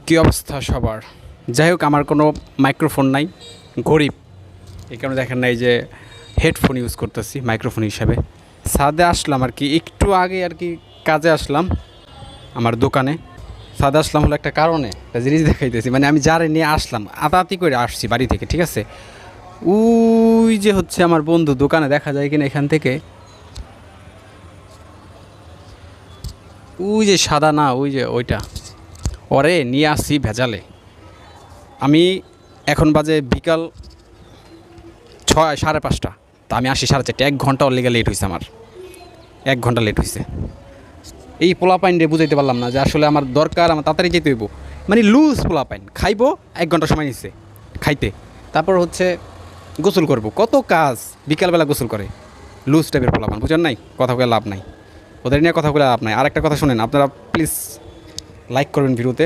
কী অবস্থা সবার? যাই হোক, আমার কোনো মাইক্রোফোন নাই, গরিব। এই কারণে দেখেন না, এই যে হেডফোন ইউজ করতেছি মাইক্রোফোন হিসাবে। ছাদে আসলাম আর কি, একটু আগে আর কি কাজে আসলাম আমার দোকানে। ছাদে আসলাম হলো একটা কারণে, একটা জিনিস দেখাইতেছি। মানে আমি যারে নিয়ে আসলাম, আতাআতি করে আসছি বাড়ি থেকে, ঠিক আছে? ওই যে হচ্ছে আমার বন্ধু, দোকানে দেখা যায় কিনা এখান থেকে, ওই যে সাদা না, ওই যে ওইটা, ওরে নিয়ে আসছি ভেজালে। আমি এখন বাজে বিকাল 5:30, তা আমি আসি 4:30। 1 ঘন্টা অলরেডি লেট হয়েছে আমার, 1 ঘন্টা লেট হয়েছে। এই পোলাপাইন রে বুঝাইতে পারলাম না যে আসলে আমার দরকার, আমার তাড়াতাড়ি যেতে হইব। মানে লুজ পোলাপাইন, খাইবো 1 ঘন্টা সময় নিচ্ছে খাইতে, তারপর হচ্ছে গোসল করব, কত কাজ, বিকালবেলা গোসল করে। লুজ টাইপের পোলাপান, বুঝেন নাই? কথা বলে লাভ নাই, ওদের নিয়ে কথা বলে লাভ নাই। আর একটা কথা শুনেন, আপনারা প্লিজ লাইক করবেন ভিডিওতে।